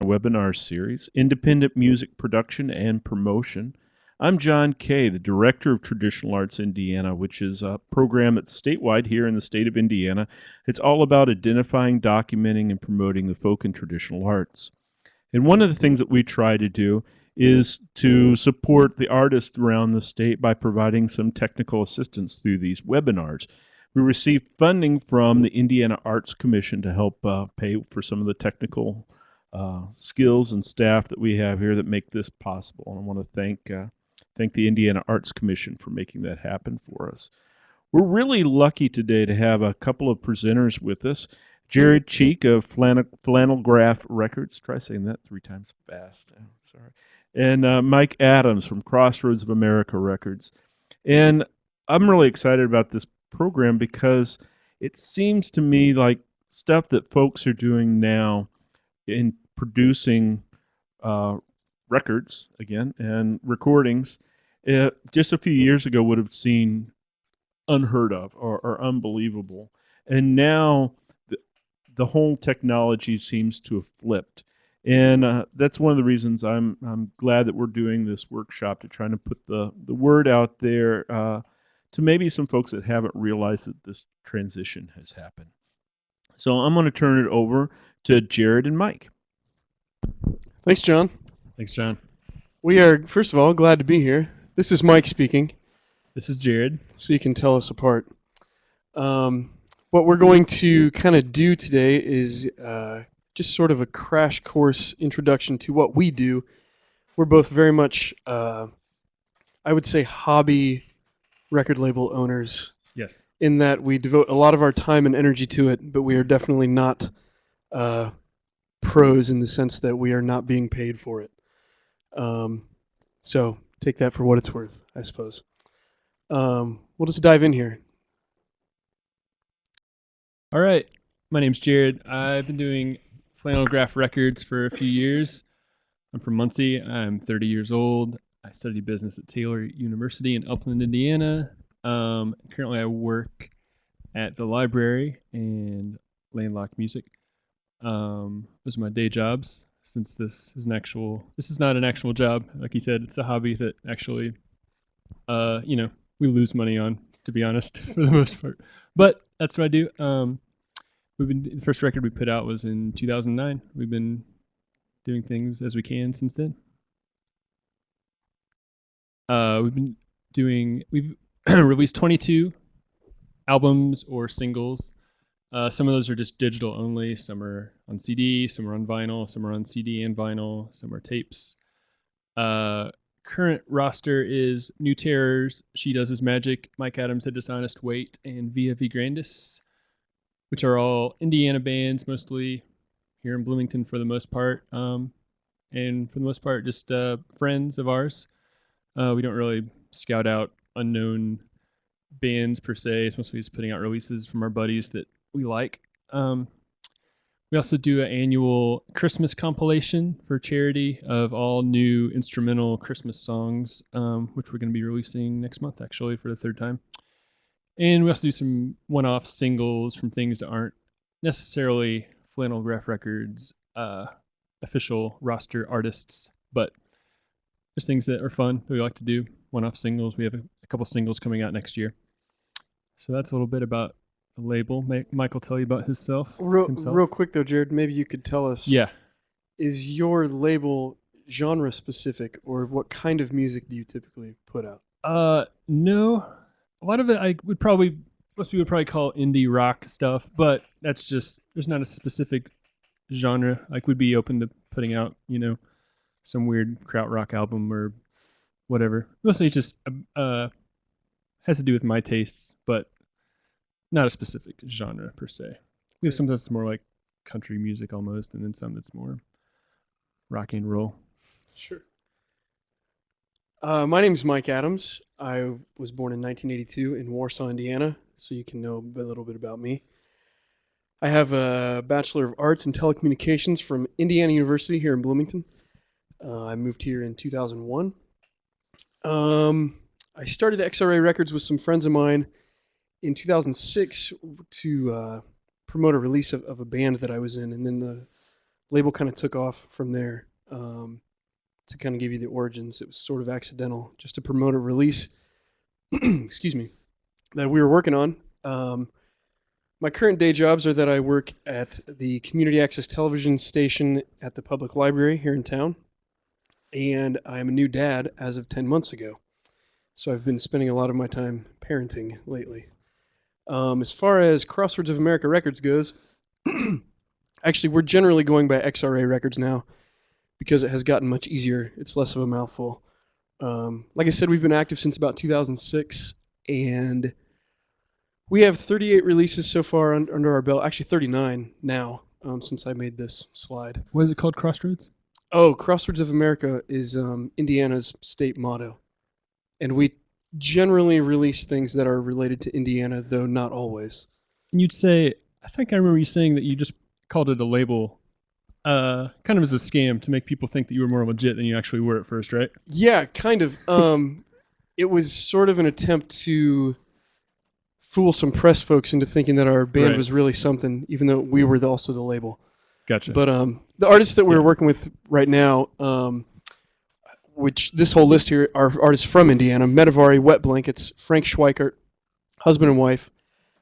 webinar series, Independent Music Production and Promotion. I'm John Kay, the Director of Traditional Arts Indiana, which is a program that's statewide here in the state of Indiana. It's all about identifying, documenting, and promoting the folk and traditional arts. And one of the things that we try to do is to support the artists around the state by providing some technical assistance through these webinars. We received funding from the Indiana Arts Commission to help pay for some of the technical skills and staff that we have here that make this possible. And I want to thank the Indiana Arts Commission for making that happen for us. We're really lucky today to have a couple of presenters with us. Jared Cheek of Flannel Graph Records. Try saying that 3 times fast. Oh, sorry. And Mike Adams from Crossroads of America Records. And I'm really excited about this program because it seems to me like stuff that folks are doing now in producing records again and recordings just a few years ago would have seemed unheard of or unbelievable, and now the whole technology seems to have flipped. And that's one of the reasons I'm glad that we're doing this workshop, to try to put the word out there to maybe some folks that haven't realized that this transition has happened. So I'm going to turn it over to Jared and Mike. Thanks, John. Thanks, John. We are, first of all, glad to be here. This is Mike speaking. This is Jared. So you can tell us apart. What we're going to kind of do today is just sort of a crash course introduction to what we do. We're both very much, I would say, hobby record label owners. Yes. In that we devote a lot of our time and energy to it, but we are definitely not pros in the sense that we are not being paid for it. So take that for what it's worth, I suppose. We'll just dive in here. All right. My name's Jared. I've been doing Flannel Graph Records for a few years. I'm from Muncie. I'm 30 years old. I study business at Taylor University in Upland, Indiana. Currently I work at the library and Landlocked Music. Those are my day jobs, since this is not an actual job. Like you said, it's a hobby that actually, we lose money on, to be honest, for the most part. But that's what I do. The first record we put out was in 2009. We've been doing things as we can since then. We've released 22 albums or singles. Some of those are just digital only. Some are on CD, some are on vinyl, some are on CD and vinyl, some are tapes. Current roster is New Terrors, She Does His Magic, Mike Adams, The Dishonest Weight, and Via V Grandis, which are all Indiana bands, mostly here in Bloomington for the most part. And for the most part, just friends of ours. We don't really scout out unknown bands per se. It's mostly just putting out releases from our buddies that we like. We also do an annual Christmas compilation for charity of all new instrumental Christmas songs, which we're going to be releasing next month, actually, for the 3rd time. And we also do some one-off singles from things that aren't necessarily Flannel Graph Records official roster artists, but just things that are fun that we like to do. One-off singles. We have a couple singles coming out next year. So that's a little bit about the label. Mike will tell you about himself. Real quick though, Jared, maybe you could tell us. Yeah. Is your label genre specific, or what kind of music do you typically put out? No. A lot of it most people would probably call indie rock stuff, but that's just, there's not a specific genre. Like, we'd be open to putting out, some weird krautrock album or whatever. Mostly just has to do with my tastes, but not a specific genre per se. We have some that's more like country music almost, and then some that's more rock and roll. Sure. My name is Mike Adams. I was born in 1982 in Warsaw, Indiana, so you can know a little bit about me. I have a Bachelor of Arts in Telecommunications from Indiana University here in Bloomington. I moved here in 2001. I started XRA Records with some friends of mine in 2006 to promote a release of a band that I was in, and then label kind of took off from there. To kind of give you the origins, it was sort of accidental, just to promote a release. Excuse me, that we were working on. My current day jobs are that I work at the community access television station at the public library here in town, and I am a new dad as of 10 months ago. So I've been spending a lot of my time parenting lately. As far as Crossroads of America Records goes, actually we're generally going by XRA Records now because it has gotten much easier. It's less of a mouthful. Like I said, we've been active since about 2006, and we have 38 releases so far under our belt. Actually, 39 now, since I made this slide. What is it called? Crossroads? Oh, Crossroads of America is Indiana's state motto. And we generally release things that are related to Indiana, though not always. And you'd say, I think I remember you saying that you just called it a label, kind of as a scam to make people think that you were more legit than you actually were at first, right? Yeah, kind of. It was sort of an attempt to fool some press folks into thinking that our band Right. was really something, even though we were also the label. Gotcha. But the artists that we're working with right now, which this whole list here are artists from Indiana: Metavari, Wet Blankets, Frank Schweikart, husband and wife,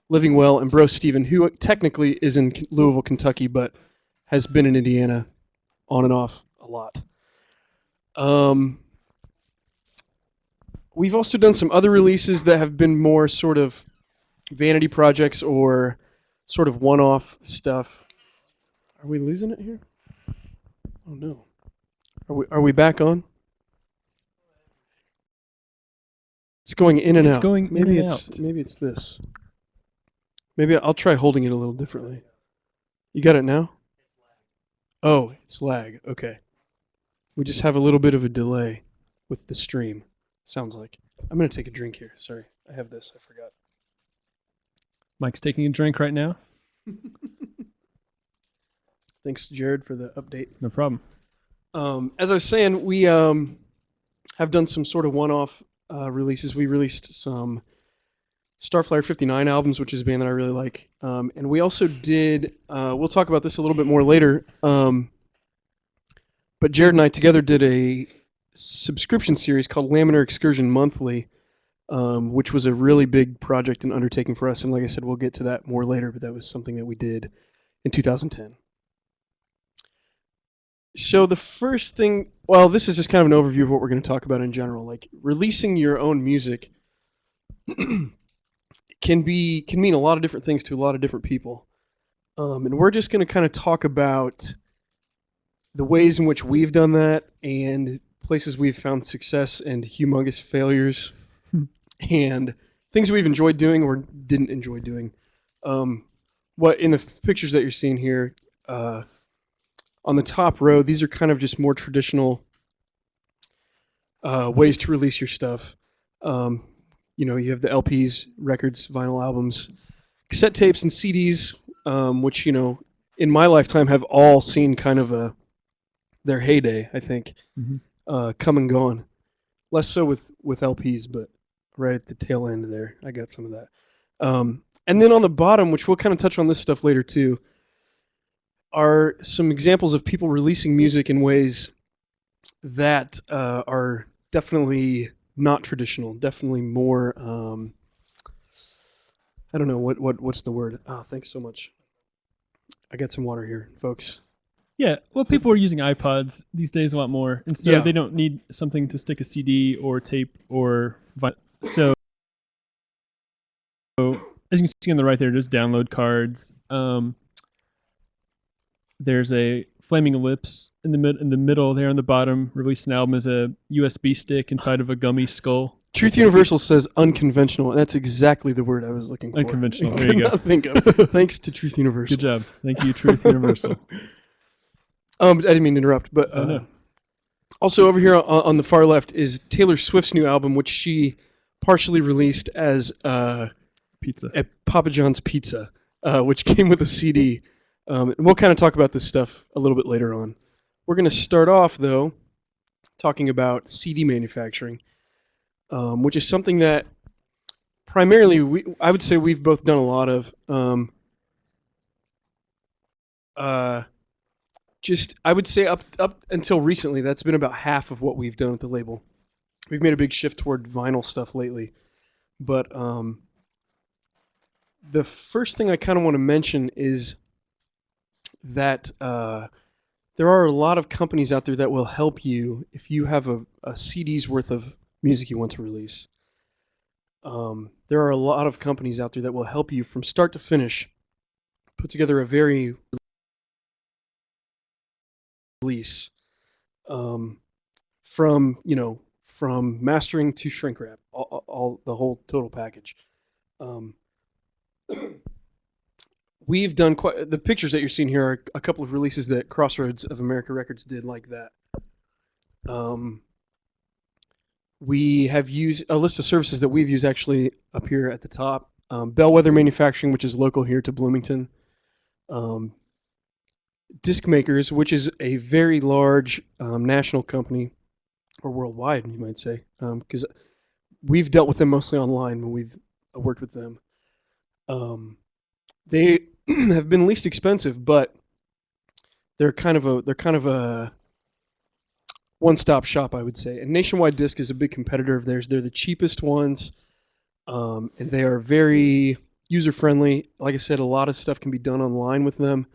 Living Well, and Bro Steven, who technically is in Louisville, Kentucky, but has been in Indiana on and off a lot. We've also done some other releases that have been more sort of vanity projects or sort of one-off stuff. Are we losing it here? Oh no. Are we back on? It's going in and It's out. going in maybe and it's out. maybe it's this. Maybe I'll try holding it a little differently. You got it now? Oh, it's lag. Okay. We just have a little bit of a delay with the stream. Sounds like. I'm gonna take a drink here. Sorry, I have this. I forgot. Mike's taking a drink right now. Thanks, Jared, for the update. No problem. As I was saying, we have done some sort of one-off releases. We released some Starflyer 59 albums, which is a band that I really like. And we also did, we'll talk about this a little bit more later, but Jared and I together did a subscription series called Laminar Excursion Monthly, which was a really big project and undertaking for us. And like I said, we'll get to that more later, but that was something that we did in 2010. So the first thing, well, this is just kind of an overview of what we're going to talk about in general. Like releasing your own music can mean a lot of different things to a lot of different people. And we're just going to kind of talk about the ways in which we've done that and places we've found success and humongous failures and things we've enjoyed doing or didn't enjoy doing. What in the pictures that you're seeing here, on the top row, these are kind of just more traditional ways to release your stuff. You know, you have the LPs, records, vinyl albums, cassette tapes, and CDs, which, you know, in my lifetime have all seen kind of their heyday, I think, come and gone. Less so with LPs, but right at the tail end there, I got some of that. And then on the bottom, which we'll kind of touch on this stuff later too, are some examples of people releasing music in ways that are definitely not traditional, definitely more, I don't know, what's the word? Oh, thanks so much. I got some water here, folks. Yeah, well, people are using iPods these days a lot more, and so they don't need something to stick a CD or tape or so. As you can see on the right there, there's download cards. There's a Flaming Ellipse in the middle there on the bottom. Released an album as a USB stick inside of a gummy skull. Truth Universal says unconventional, and that's exactly the word I was looking for. Unconventional. There you go. Think of. Thanks to Truth Universal. Good job. Thank you, Truth Universal. I didn't mean to interrupt, but no. Also over here on the far left is Taylor Swift's new album, which she partially released as Pizza. at Papa John's Pizza, which came with a CD. And we'll kind of talk about this stuff a little bit later on. We're going to start off, though, talking about CD manufacturing, which is something that primarily I would say we've both done a lot of. just I would say up until recently, that's been about half of what we've done with the label. We've made a big shift toward vinyl stuff lately, but the first thing I kind of want to mention is that there are a lot of companies out there that will help you if you have a CD's worth of music you want to release. There are a lot of companies out there that will help you from start to finish put together a very release, from mastering to shrink wrap, all the whole total package. Um, we've done quite the pictures that you're seeing here are a couple of releases that Crossroads of America Records did like that. We have used a list of services that we've used actually up here at the top. Bellwether Manufacturing, which is local here to Bloomington. Disc Makers, which is a very large national company, or worldwide, you might say, because we've dealt with them mostly online when we've worked with them. They have been least expensive, but they're kind of a one-stop shop, I would say. And Nationwide Disc is a big competitor of theirs. They're the cheapest ones, and they are very user-friendly. Like I said, a lot of stuff can be done online with them.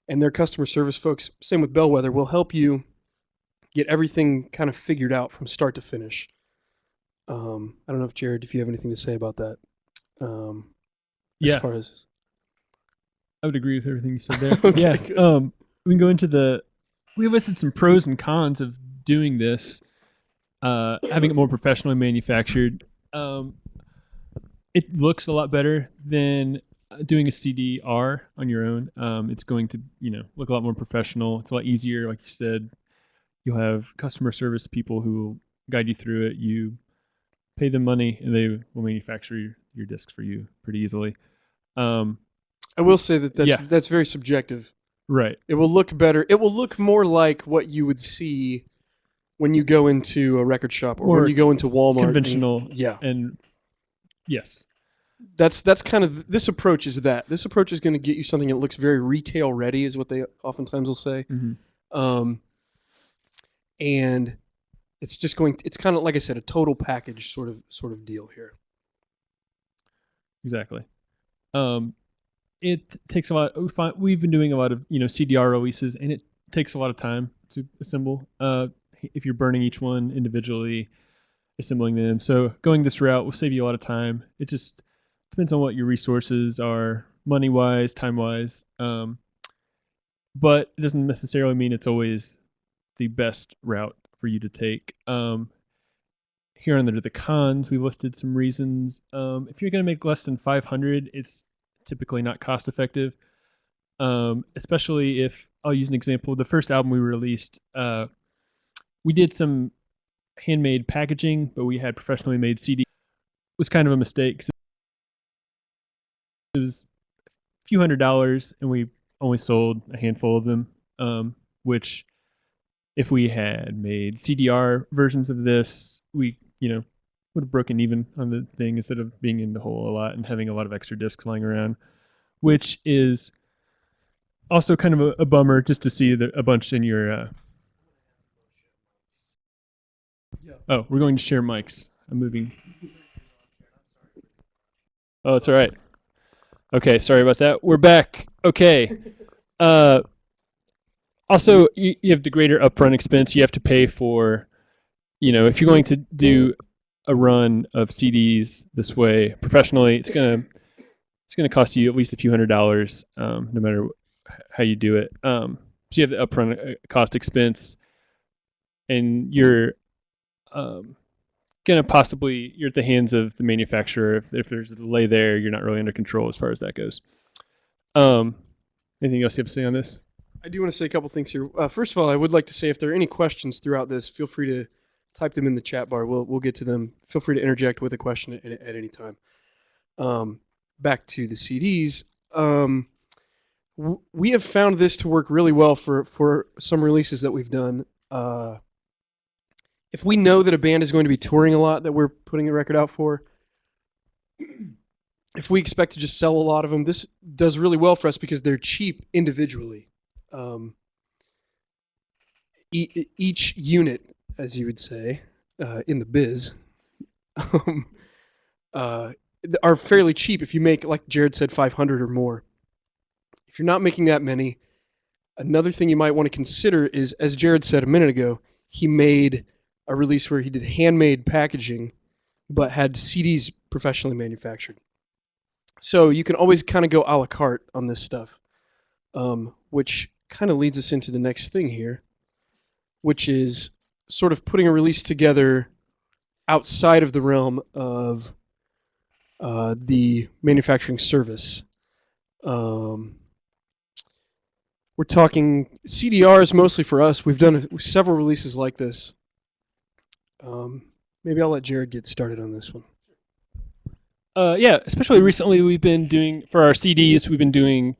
And their customer service folks, same with Bellwether, will help you get everything kind of figured out from start to finish. I don't know if Jared, if you have anything to say about that. Yeah. As far as I would agree with everything you said there. Okay, yeah. good. We can go into we listed some pros and cons of doing this, having it more professionally manufactured. It looks a lot better than doing a CDR on your own. It's going to, look a lot more professional. It's a lot easier. Like you said, you'll have customer service people who will guide you through it. You pay them money and they will manufacture your discs for you pretty easily. I will say that's very subjective. Right. It will look better. It will look more like what you would see when you go into a record shop or when you go into Walmart. Conventional. Yeah. And yes. That's kind of this approach is that. This approach is going to get you something that looks very retail ready, is what they oftentimes will say. Mm-hmm. And it's just it's kind of, like I said, a total package sort of deal here. Exactly. It takes a lot. We've been doing a lot of CDR releases, and it takes a lot of time to assemble. If you're burning each one individually, assembling them, so going this route will save you a lot of time. It just depends on what your resources are, money wise, time wise. But it doesn't necessarily mean it's always the best route for you to take. Here under the cons, we listed some reasons. If you're going to make less than 500, it's typically not cost effective, especially if, I'll use an example. The first album we released, we did some handmade packaging, but we had professionally made CD. It was kind of a mistake because it was a few $100s and we only sold a handful of them, which if we had made CDR versions of this, we would have broken even on the thing instead of being in the hole a lot and having a lot of extra discs lying around, which is also kind of a bummer just to see a bunch in your. Oh, we're going to share mics. I'm moving. Oh, it's all right. Okay, sorry about that. We're back. Okay. Also, you have the greater upfront expense. You have to pay for, if you're going to do a run of CDs this way professionally, it's gonna cost you at least a few $100s, no matter how you do it. So you have the upfront cost expense, and you're you're at the hands of the manufacturer. If there's a delay there, you're not really under control as far as that goes. Anything else you have to say on this? I do want to say a couple things here. First of all, I would like to say if there are any questions throughout this, feel free to type them in the chat bar. We'll get to them. Feel free to interject with a question at any time. Back to the CDs. We have found this to work really well for some releases that we've done. If we know that a band is going to be touring a lot that we're putting a record out for, if we expect to just sell a lot of them, this does really well for us because they're cheap individually. each unit, as you would say, in the biz, um, uh, are fairly cheap if you make, like Jared said, 500 or more. If you're not making that many, another thing you might want to consider is, as Jared said a minute ago, he made a release where he did handmade packaging, but had CDs professionally manufactured. So you can always kind of go a la carte on this stuff, which kind of leads us into the next thing here, which is sort of putting a release together outside of the realm of the manufacturing service. We're talking CDRs mostly for us. We've done several releases like this. Maybe I'll let Jared get started on this one. Yeah, especially recently we've been doing, for our CDs, we've been doing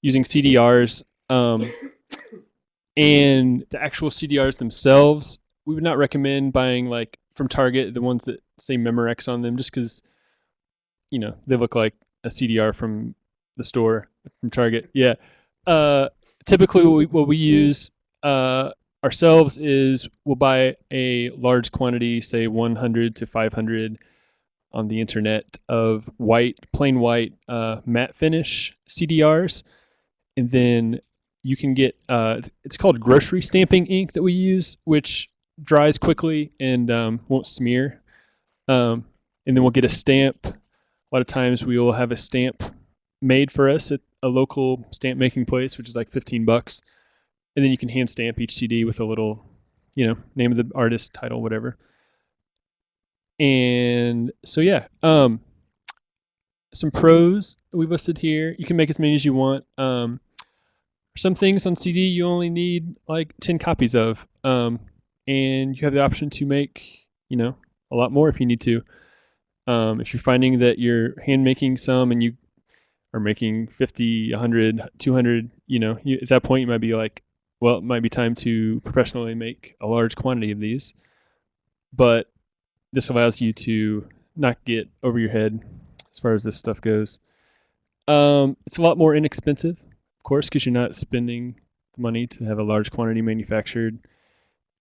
using CDRs, and the actual CDRs themselves, we would not recommend buying like from Target, the ones that say Memorex on them, just because, you know, they look like a CDR from the store, from Target. Yeah. Typically what we use ourselves is we'll buy a large quantity, say 100 to 500 on the internet, of plain white matte finish CDRs, and then you can get it's called grocery stamping ink that we use, which dries quickly and won't smear. And then we'll get a stamp. A lot of times we will have a stamp made for us at a local stamp making place, which is like $15, and then you can hand stamp each CD with a little, you know, name of the artist, title, whatever. And so yeah, some pros that we've listed here. You can make as many as you want. Some things on CD you only need like 10 copies of, and you have the option to make, you know, a lot more if you need to. If you're finding that you're hand making some and you are making 50, 100, 200, you know, at that point you might be like, well, it might be time to professionally make a large quantity of these. But this allows you to not get over your head as far as this stuff goes. It's a lot more inexpensive, of course, because you're not spending the money to have a large quantity manufactured.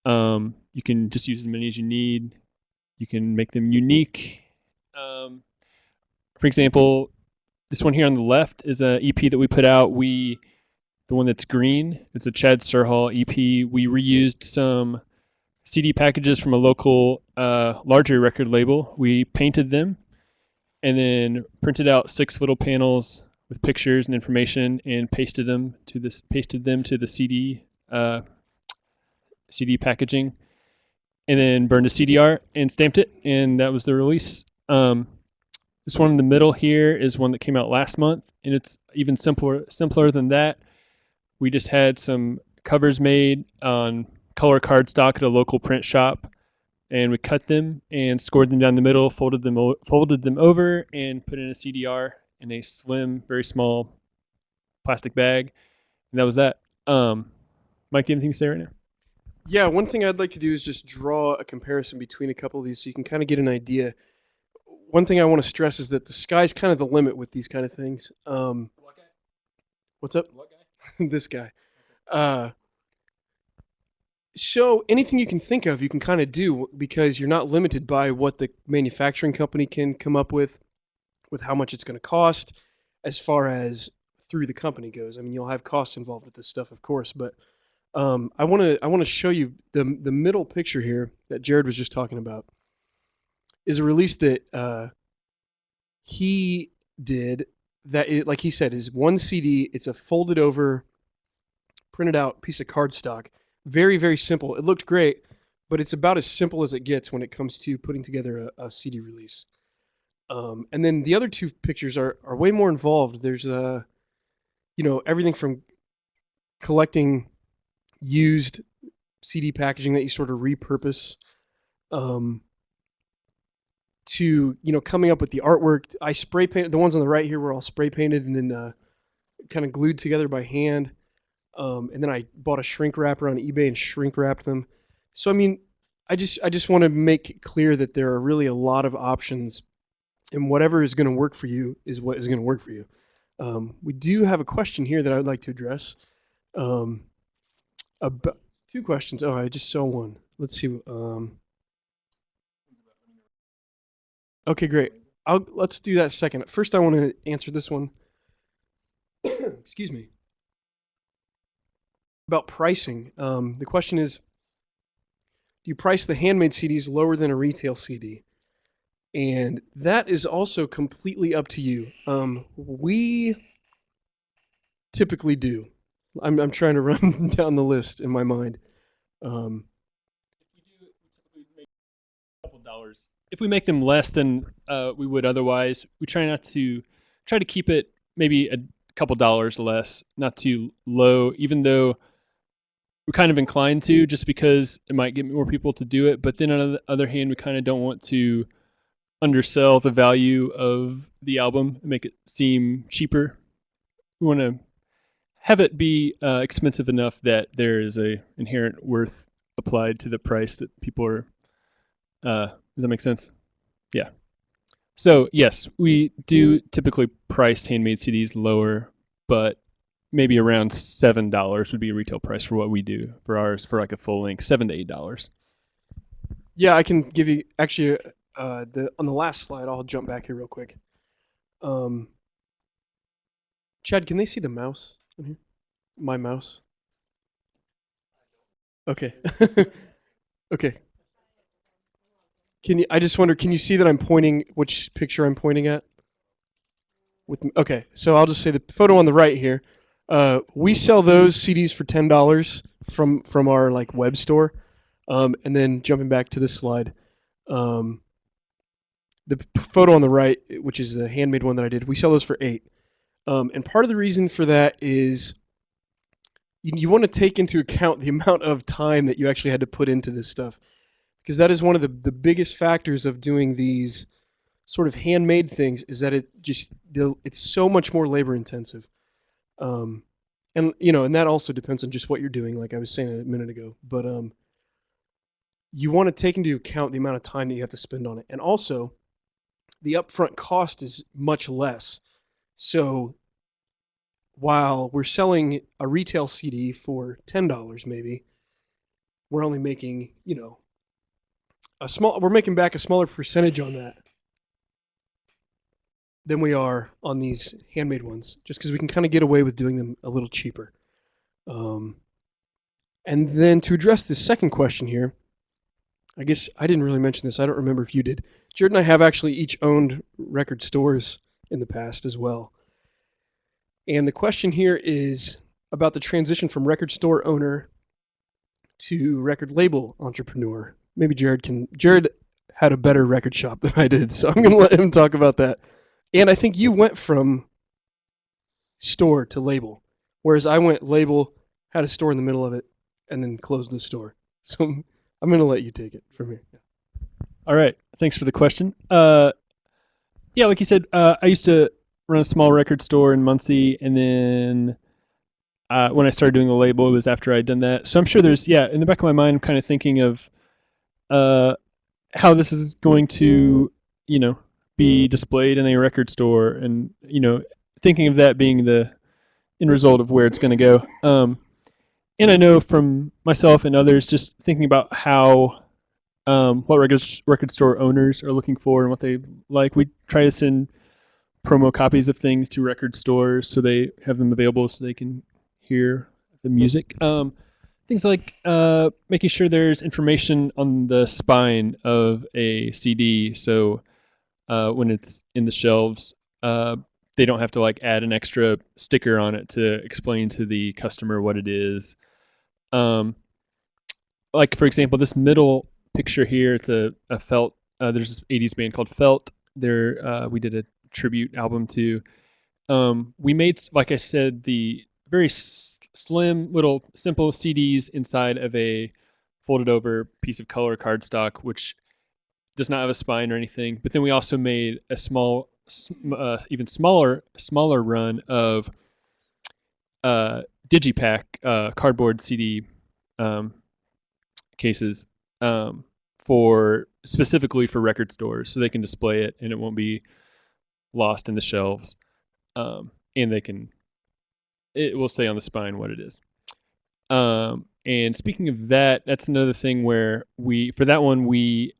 You can just use as many as you need. You can make them unique. For example, this one here on the left is an EP that we put out. The one that's green, it's a Chad Serhal EP. We reused some CD packages from a local larger record label. We painted them and then printed out 6 little panels with pictures and information and pasted them to the CD packaging, and then burned a CDR and stamped it, and that was the release. This one in the middle here is one that came out last month, and it's even simpler than that. We just had some covers made on color cardstock at a local print shop, and we cut them and scored them down the middle, folded them over, and put in a CDR in a slim, very small plastic bag, and that was that. Mike, anything to say right now? Yeah, one thing I'd like to do is just draw a comparison between a couple of these so you can kind of get an idea. One thing I want to stress is that the sky's kind of the limit with these kind of things. What guy? What's up? What guy? This guy. So anything you can think of, you can kind of do, because you're not limited by what the manufacturing company can come up with how much it's going to cost, as far as through the company goes. I mean, you'll have costs involved with this stuff, of course, but I want to show you the middle picture here that Jared was just talking about is a release that he did that, like he said, is one CD. It's a folded over, printed out piece of cardstock. Very, very simple. It looked great, but it's about as simple as it gets when it comes to putting together a CD release. And then the other two pictures are way more involved. There's everything from collecting used CD packaging that you sort of repurpose, to coming up with the artwork. I spray painted the ones on the right here were all spray painted and then kind of glued together by hand. And then I bought a shrink wrapper on eBay and shrink wrapped them. So I mean, I just want to make it clear that there are really a lot of options, and whatever is going to work for you is what is going to work for you. We do have a question here that I would like to address. Two questions. Oh, I just saw one. Let's see. Okay, great. Let's do that second. First, I want to answer this one. Excuse me. About pricing. The question is, do you price the handmade CDs lower than a retail CD? And that is also completely up to you. We typically do. I'm trying to run down the list in my mind. Couple dollars. If we make them less than we would otherwise, we try to keep it maybe a couple dollars less, not too low, even though we're kind of inclined to, just because it might get more people to do it. But then on the other hand, we kind of don't want to undersell the value of the album and make it seem cheaper. We want to have it be expensive enough that there is a inherent worth applied to the price that people are. Does that make sense? Yeah. So yes, we do typically price handmade CDs lower, but maybe around $7 would be a retail price for what we do for ours for like a full length, $7 to $8. Yeah, I can give you actually on the last slide. I'll jump back here real quick. Chad, can they see the mouse on here? My mouse. Okay. Okay. I just wonder, can you see that I'm pointing, which picture I'm pointing at? Okay, so I'll just say the photo on the right here. We sell those CDs for $10 from our like web store. And then jumping back to this slide, the photo on the right, which is the handmade one that I did, we sell those for $8. And part of the reason for that is you want to take into account the amount of time that you actually had to put into this stuff, because that is one of the biggest factors of doing these sort of handmade things, is that it's so much more labor intensive. And and that also depends on just what you're doing, like I was saying a minute ago. But you want to take into account the amount of time that you have to spend on it, and also the upfront cost is much less. So while we're selling a retail CD for $10, maybe we're only making we're making back a smaller percentage on that than we are on these handmade ones, just because we can kind of get away with doing them a little cheaper. And then to address the second question here, I guess I didn't really mention this. I don't remember if you did. Jared and I have actually each owned record stores in the past as well. And the question here is about the transition from record store owner to record label entrepreneur. Maybe Jared had a better record shop than I did, so I'm going to let him talk about that. And I think you went from store to label, whereas I went label, had a store in the middle of it, and then closed the store. So I'm going to let you take it from here. All right. Thanks for the question. Yeah, like you said, I used to run a small record store in Muncie, and then when I started doing the label, it was after I'd done that. So I'm sure there's, in the back of my mind, I'm kind of thinking of how this is going to, be displayed in a record store, and, thinking of that being the end result of where it's going to go. And I know from myself and others, just thinking about how what record store owners are looking for and what they like. We try to send promo copies of things to record stores so they have them available so they can hear the music. Things like making sure there's information on the spine of a CD, so when it's in the shelves, they don't have to like add an extra sticker on it to explain to the customer what it is. Like for example, this middle picture here, it's a Felt. There's this 80s band called Felt. We did a tribute album to. We made, like I said, the very slim little simple CDs inside of a folded over piece of color cardstock, which does not have a spine or anything. But then we also made a small, even smaller run of Digipack cardboard CD cases specifically for record stores, so they can display it and it won't be lost in the shelves, and it will say on the spine what it is. And speaking of that, that's another thing where for that one, we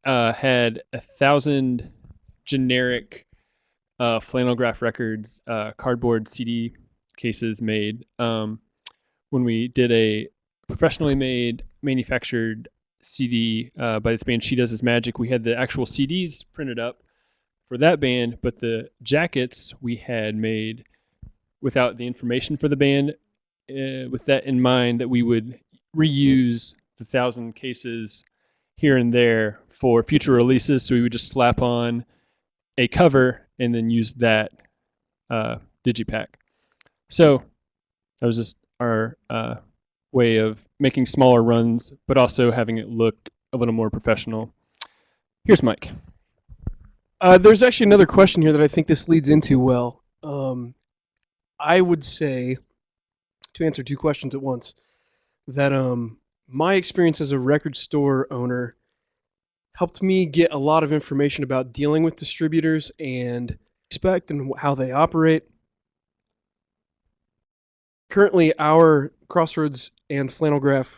had 1,000 generic flannel graph records, cardboard CD cases made. When we did a professionally made, manufactured CD by this band, She Does His Magic, we had the actual CDs printed up for that band, but the jackets we had made without the information for the band, with that in mind, that we would reuse the 1,000 cases here and there for future releases. So we would just slap on a cover and then use that digipack. So that was just our way of making smaller runs, but also having it look a little more professional. Here's Mike. There's actually another question here that I think this leads into well. I would say, to answer two questions at once, that my experience as a record store owner helped me get a lot of information about dealing with distributors and expect and how they operate. Currently, our Crossroads and Flannel Graph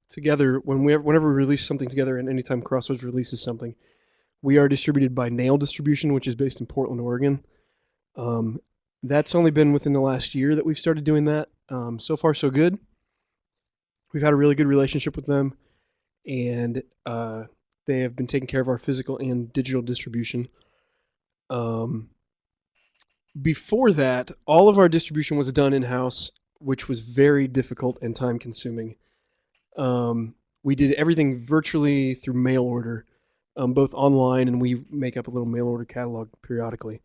together, whenever we release something together, and anytime Crossroads releases something, we are distributed by Nail Distribution, which is based in Portland, Oregon. That's only been within the last year that we've started doing that. So far, so good. We've had a really good relationship with them, and they have been taking care of our physical and digital distribution. Before that, all of our distribution was done in-house, which was very difficult and time-consuming. We did everything virtually through mail order, both online, and we make up a little mail order catalog periodically.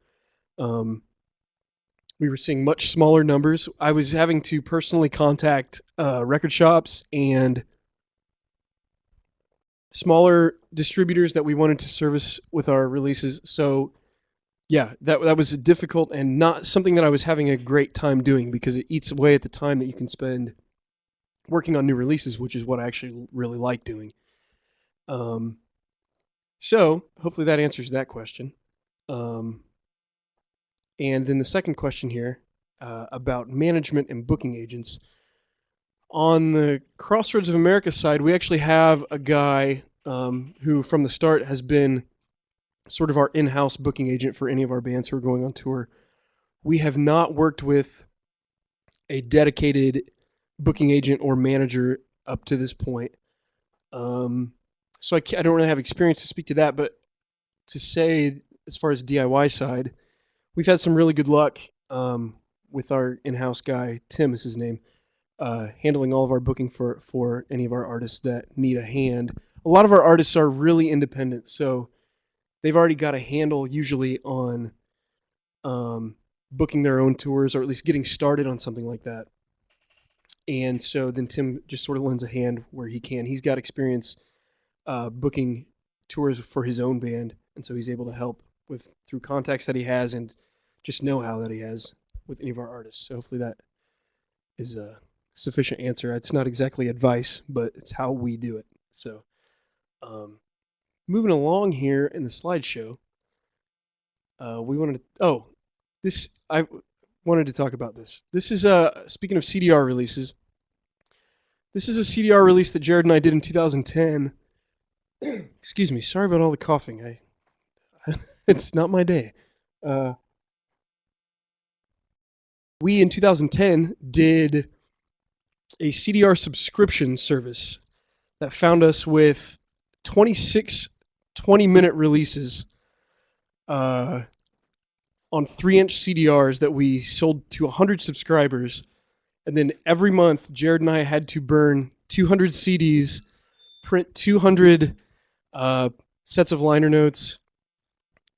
We were seeing much smaller numbers. I was having to personally contact record shops and smaller distributors that we wanted to service with our releases. So yeah, that was difficult and not something that I was having a great time doing, because it eats away at the time that you can spend working on new releases, which is what I actually really like doing. So hopefully that answers that question. And then the second question here about management and booking agents. On the Crossroads of America side, we actually have a guy who from the start has been sort of our in-house booking agent for any of our bands who are going on tour. We have not worked with a dedicated booking agent or manager up to this point. So I don't really have experience to speak to that, but to say, as far as DIY side, we've had some really good luck with our in-house guy, Tim is his name, handling all of our booking for any of our artists that need a hand. A lot of our artists are really independent, so they've already got a handle usually on booking their own tours, or at least getting started on something like that. And so then Tim just sort of lends a hand where he can. He's got experience booking tours for his own band, and so he's able to help through contacts that he has and just know-how that he has with any of our artists. So hopefully that is a sufficient answer. It's not exactly advice, but it's how we do it. So moving along here in the slideshow, I wanted to talk about this. This is speaking of CDR releases. This is a CDR release that Jared and I did in 2010. Excuse me, sorry about all the coughing. It's not my day. We in 2010 did a CDR subscription service that found us with 26 20-minute releases on 3-inch CDRs that we sold to 100 subscribers. And then every month, Jared and I had to burn 200 CDs, print 200 sets of liner notes,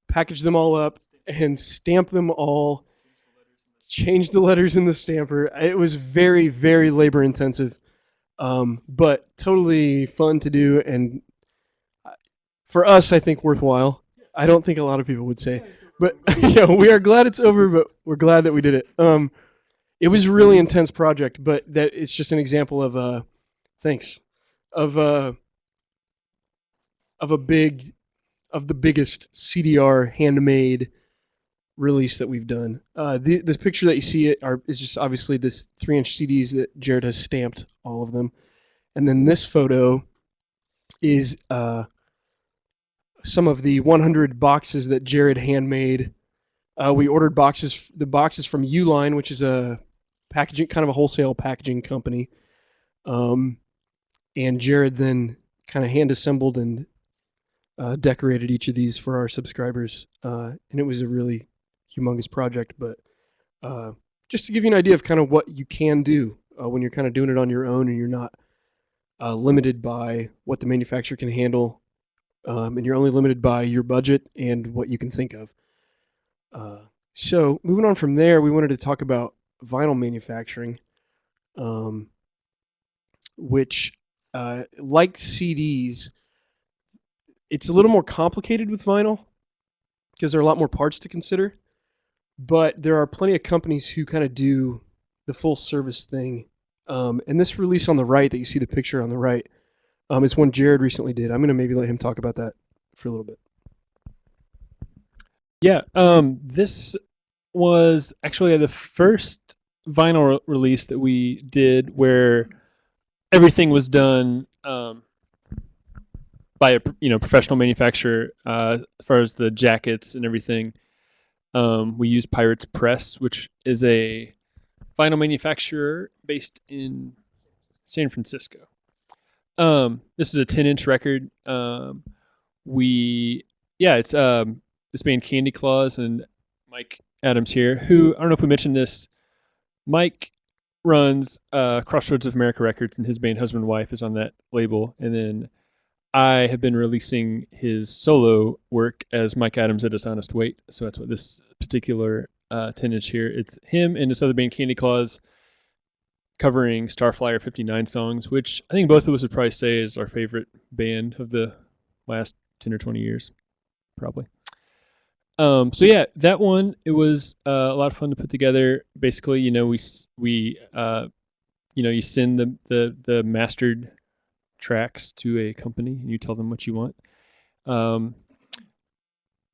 package them all up, and stamp them all, change the letters in the stamper. It was very, very labor intensive, but totally fun to do, and for us, I think worthwhile. I don't think a lot of people would say, but yeah, we are glad it's over, but we're glad that we did it. It was a really intense project, but that it's just an example of the biggest CDR handmade release that we've done. This picture that you see is just obviously this 3-inch CDs that Jared has stamped all of them, and then this photo is some of the 100 boxes that Jared handmade. We ordered the boxes from Uline, which is a packaging, kind of a wholesale packaging company, and Jared then kind of hand assembled and decorated each of these for our subscribers, and it was a really humongous project. But just to give you an idea of kind of what you can do when you're kind of doing it on your own and you're not limited by what the manufacturer can handle, and you're only limited by your budget and what you can think of. So moving on from there, we wanted to talk about vinyl manufacturing, which, like CDs, it's a little more complicated with vinyl because there are a lot more parts to consider. But there are plenty of companies who kind of do the full service thing. And this release on the right that you see the picture on the right is one Jared recently did. I'm going to maybe let him talk about that for a little bit. Yeah, this was actually the first vinyl release that we did where everything was done by a professional manufacturer as far as the jackets and everything. We used Pirates Press, which is a vinyl manufacturer based in San Francisco. This is a 10-inch record. It's this band Candy Claws and Mike Adams here, who, I don't know if we mentioned this, Mike runs Crossroads of America Records, and his band Husband and Wife is on that label. And then I have been releasing his solo work as Mike Adams at Dishonest Weight. So that's what this particular 10-inch here. It's him and this other band Candy Claws covering Starflyer 59 songs, which I think both of us would probably say is our favorite band of the last 10 or 20 years, probably. So yeah, that one, it was a lot of fun to put together. Basically, you send the mastered tracks to a company and you tell them what you want.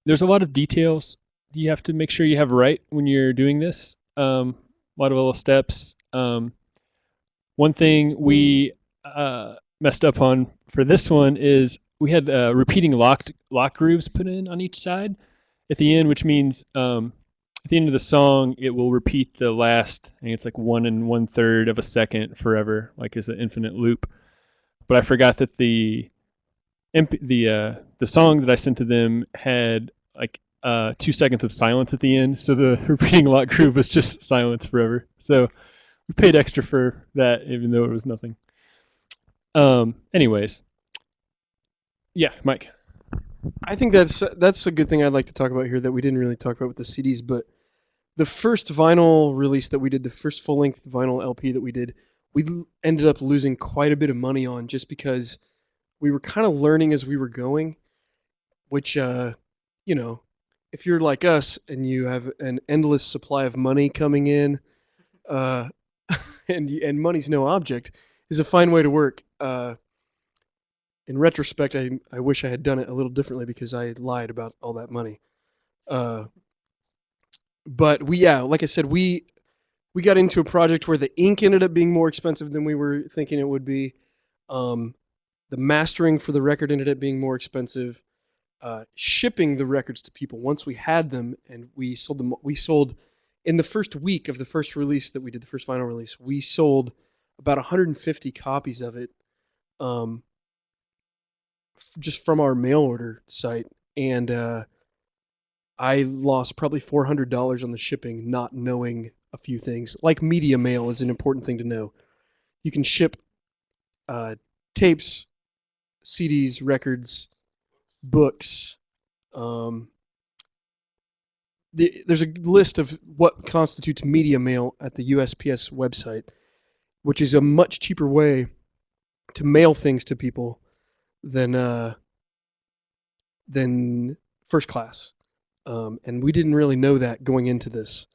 There's a lot of details you have to make sure you have right when you're doing this. A lot of little steps. One thing we messed up on for this one is we had repeating lock grooves put in on each side at the end, which means at the end of the song it will repeat the last, I think it's like 1 1/3 of a second forever, like it's an infinite loop. But I forgot that the song that I sent to them had like 2 seconds of silence at the end, so the repeating lock groove was just silence forever. So we paid extra for that, even though it was nothing. Anyways, yeah, Mike. I think that's a good thing I'd like to talk about here that we didn't really talk about with the CDs, but the first vinyl release that we did, the first full-length vinyl LP that we did, we ended up losing quite a bit of money on just because we were kind of learning as we were going, which, if you're like us and you have an endless supply of money coming in, and money's no object, is a fine way to work. In retrospect, I wish I had done it a little differently because I lied about all that money. But like I said, we got into a project where the ink ended up being more expensive than we were thinking it would be. The mastering for the record ended up being more expensive. Shipping the records to people once we had them and we sold them. We sold in the first week of the first release that we did, the first vinyl release. We sold about 150 copies of it. Just from our mail order site, and I lost probably $400 on the shipping, not knowing a few things. Like media mail is an important thing to know. You can ship tapes, CDs, records, books. There's a list of what constitutes media mail at the USPS website, which is a much cheaper way to mail things to people than first class, and we didn't really know that going into this,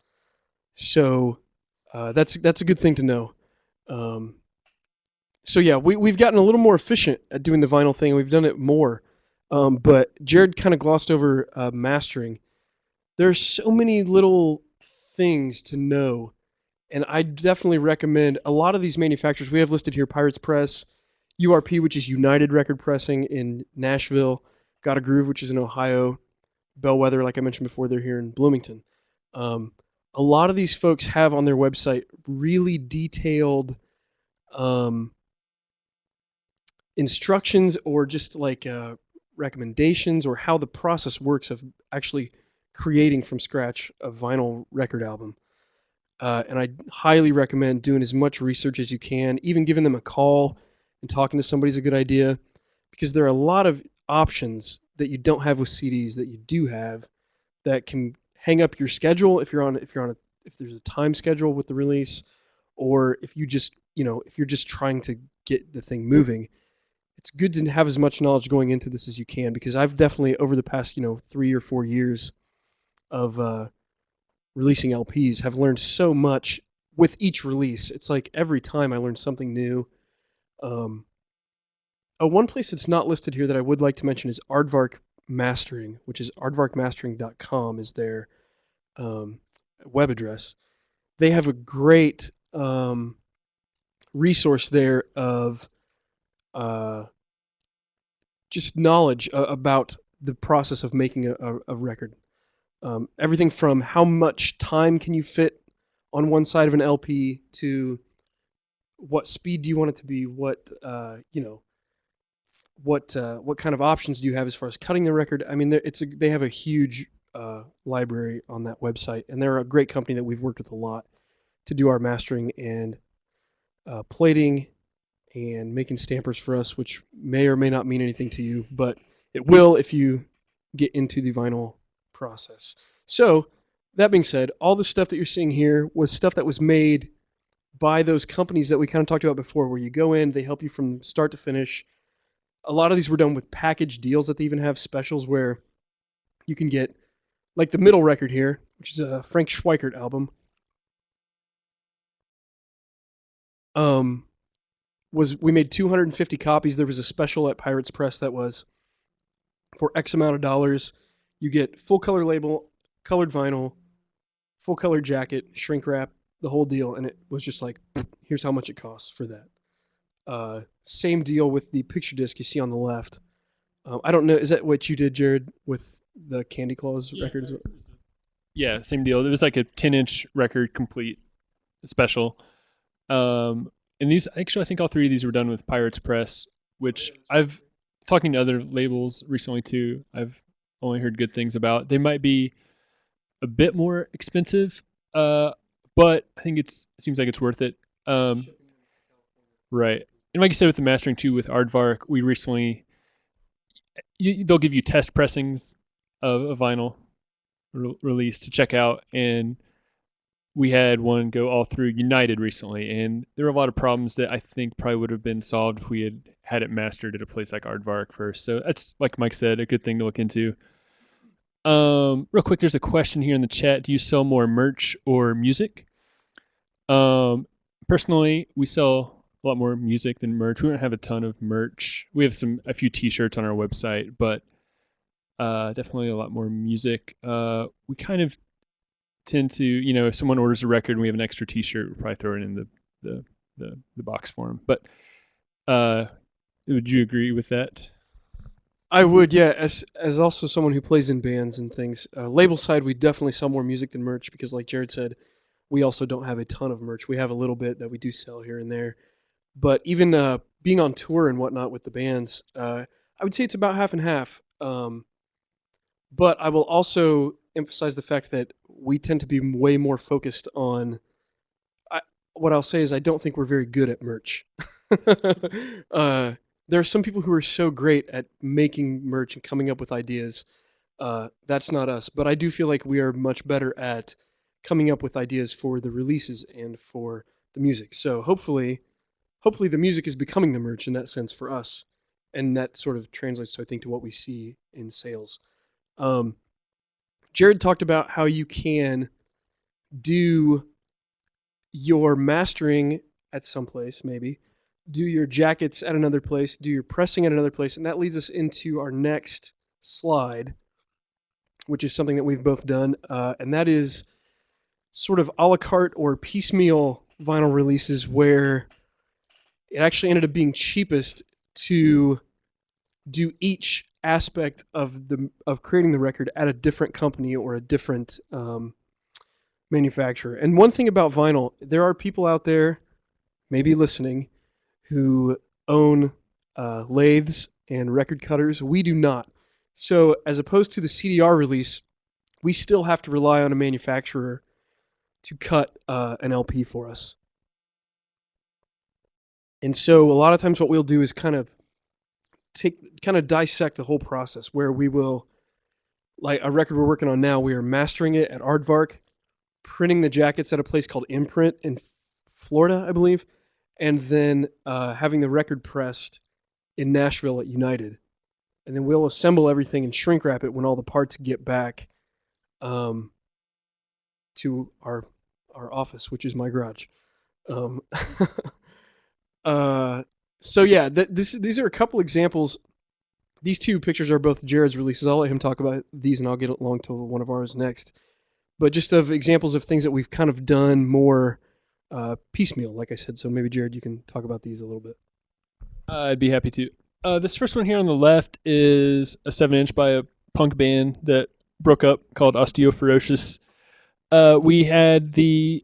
so that's a good thing to know. So yeah, we've gotten a little more efficient at doing the vinyl thing, and we've done it more. But Jared kind of glossed over mastering. There's so many little things to know, and I definitely recommend a lot of these manufacturers. We have listed here Pirates Press, URP, which is United Record Pressing in Nashville, Got a Groove, which is in Ohio, Bellwether, like I mentioned before, they're here in Bloomington. Um, a lot of these folks have on their website really detailed um, instructions or just like recommendations or how the process works of actually creating from scratch a vinyl record album. And I highly recommend doing as much research as you can, even giving them a call and talking to somebody is a good idea, because there are a lot of options that you don't have with CDs that you do have that can hang up your schedule if there's a time schedule with the release, or if you just if you're just trying to get the thing moving. It's good to have as much knowledge going into this as you can, because I've definitely over the past 3 or 4 years of releasing LPs have learned so much with each release. It's like every time I learn something new. One place that's not listed here that I would like to mention is Aardvark Mastering, which is aardvarkmastering.com is their web address. They have a great resource there of just knowledge about the process of making a record. Everything from how much time can you fit on one side of an LP to what speed do you want it to be, what kind of options do you have as far as cutting the record. I mean, they have a huge library on that website, and they're a great company that we've worked with a lot to do our mastering and plating and making stampers for us, which may or may not mean anything to you, but it will if you get into the vinyl process. So that being said, all the stuff that you're seeing here was stuff that was made by those companies that we kind of talked about before, where you go in, they help you from start to finish. A lot of these were done with package deals that they even have specials where you can get, like the middle record here, which is a Frank Schweikert album. We made 250 copies. There was a special at Pirates Press that was for X amount of dollars. You get full color label, colored vinyl, full color jacket, shrink wrap, the whole deal, and it was just like, here's how much it costs for that. Same deal with the picture disc you see on the left. I don't know, is that what you did, Jared, with the Candy Claus record? Yeah, same deal. It was like a 10-inch record complete special. And these, actually, I think all three of these were done with Pirates Press, which I've, talking to other labels recently too, I've only heard good things about. They might be a bit more expensive, but I think it seems like it's worth it. Right. And like you said with the mastering too, with Aardvark, we recently, they'll give you test pressings of a vinyl release to check out, and we had one go all through United recently, and there were a lot of problems that I think probably would have been solved if we had it mastered at a place like Aardvark first. So that's, like Mike said, a good thing to look into. Real quick, there's a question here in the chat. Do you sell more merch or music? Personally, we sell a lot more music than merch. We don't have a ton of merch. We have a few t-shirts on our website, but definitely a lot more music. We kind of tend to, if someone orders a record and we have an extra t-shirt, we'll probably throw it in the box for them. But would you agree with that? I would, yeah. As also someone who plays in bands and things, label side, we definitely sell more music than merch because, like Jared said, we also don't have a ton of merch. We have a little bit that we do sell here and there. But even being on tour and whatnot with the bands, I would say it's about half and half. But I will also emphasize the fact that we tend to be way more focused on. What I'll say is I don't think we're very good at merch. There are some people who are so great at making merch and coming up with ideas. That's not us. But I do feel like we are much better at coming up with ideas for the releases and for the music. So hopefully the music is becoming the merch in that sense for us. And that sort of translates, I think, to what we see in sales. Jared talked about how you can do your mastering at some place, maybe, do your jackets at another place, do your pressing at another place, and that leads us into our next slide, which is something that we've both done, and that is sort of a la carte or piecemeal vinyl releases where it actually ended up being cheapest to do each aspect of creating the record at a different company or a different manufacturer. And one thing about vinyl, there are people out there maybe listening who own lathes and record cutters. We do not. So as opposed to the CDR release, we still have to rely on a manufacturer to cut an LP for us. And so a lot of times what we'll do is kind of dissect the whole process, where we will, like a record we're working on now, we are mastering it at Aardvark, printing the jackets at a place called Imprint in Florida, I believe, and then having the record pressed in Nashville at United. And then we'll assemble everything and shrink wrap it when all the parts get back to our office, which is my garage. So yeah, these are a couple examples. These two pictures are both Jared's releases. I'll let him talk about these, and I'll get along to one of ours next. But just of examples of things that we've kind of done more piecemeal, like I said. So maybe Jared, you can talk about these a little bit. I'd be happy to. This first one here on the left is a 7-inch by a punk band that broke up called Osteoferocious. We had the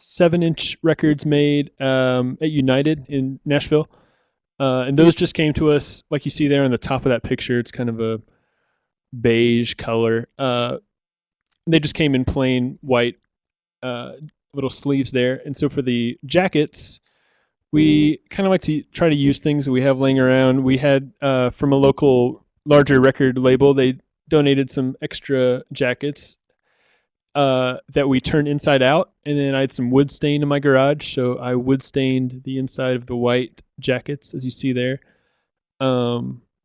7-inch records made at United in Nashville. And those just came to us, like you see there on the top of that picture. It's kind of a beige color. They just came in plain white little sleeves there. And so for the jackets, we kind of like to try to use things that we have laying around. We had from a local larger record label, they donated some extra jackets that we turned inside out, and then I had some wood stain in my garage, so I wood stained the inside of the white jackets, as you see there,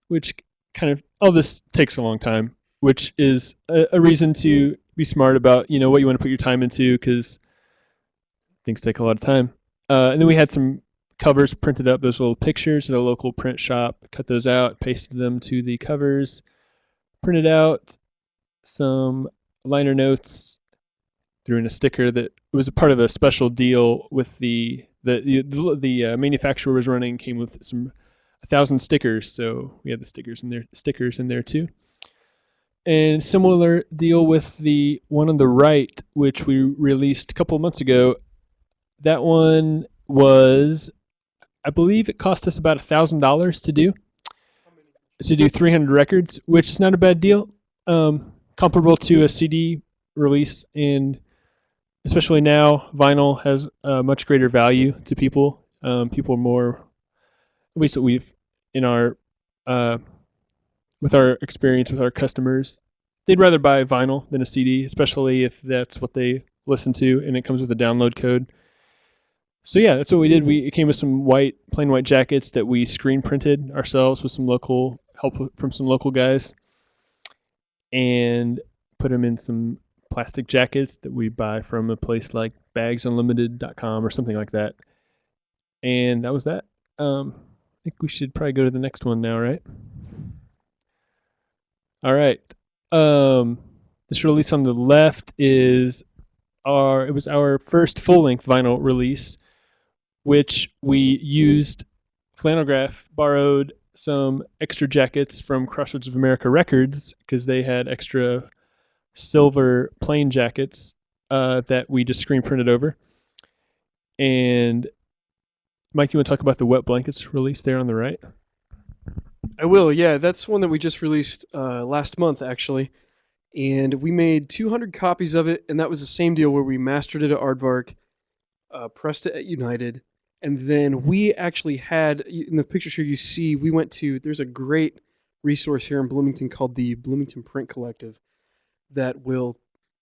which kind of, all this takes a long time, which is a reason to be smart about, you know, what you want to put your time into, because things take a lot of time. And then we had some covers printed up, those little pictures at a local print shop, cut those out, pasted them to the covers, printed out some liner notes, threw in a sticker that was a part of a special deal with the manufacturer was running, came with some 1,000 stickers, so we had the stickers in there too. And similar deal with the one on the right, which we released a couple of months ago. That one was, I believe it cost us about $1,000 to do 300 records, which is not a bad deal. Comparable to a CD release, and especially now, vinyl has a much greater value to people. People are more, at least what we've in our with our experience with our customers, they'd rather buy vinyl than a CD, especially if that's what they listen to and it comes with a download code. So yeah, that's what we did. It came with some plain white jackets that we screen printed ourselves with some local help from some local guys, and put them in some plastic jackets that we buy from a place like bagsunlimited.com or something like that. And that was that. I think we should probably go to the next one now, right? All right. This release on the left is it was our first full-length vinyl release, which we used Flannelgraph, borrowed some extra jackets from Crossroads of America Records because they had extra silver plain jackets that we just screen printed over. And Mike, you want to talk about the Wet Blankets release there on the right? I will, yeah. That's one that we just released last month, actually. And we made 200 copies of it, and that was the same deal where we mastered it at Aardvark, pressed it at United, and then we actually had, in the pictures here you see, we went to, there's a great resource here in Bloomington called the Bloomington Print Collective that will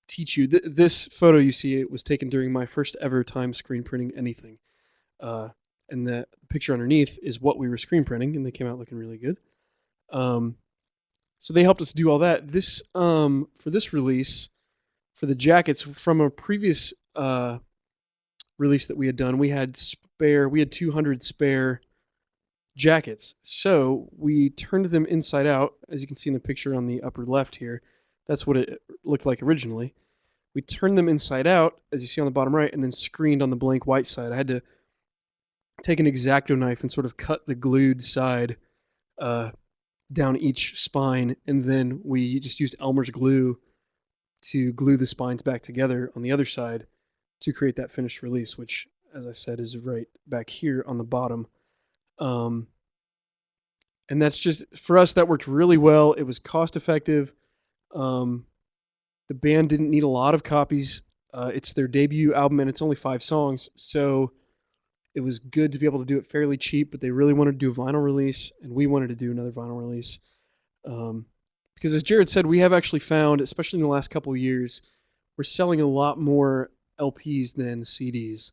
teach you. This photo you see, it was taken during my first ever time screen printing anything. And the picture underneath is what we were screen printing, and they came out looking really good. So they helped us do all that. This for this release, for the jackets, from a previous release that we had done, we had 200 spare jackets. So we turned them inside out, as you can see in the picture on the upper left here. That's what it looked like originally. We turned them inside out, as you see on the bottom right, and then screened on the blank white side. I had to take an X-Acto knife and sort of cut the glued side down each spine, and then we just used Elmer's glue to glue the spines back together on the other side to create that finished release, which, as I said, is right back here on the bottom. And that's just, for us, that worked really well. It was cost effective. The band didn't need a lot of copies. It's their debut album, and it's only 5 songs, so it was good to be able to do it fairly cheap, but they really wanted to do a vinyl release, and we wanted to do another vinyl release. Because as Jared said, we have actually found, especially in the last couple of years, we're selling a lot more LPs than CDs.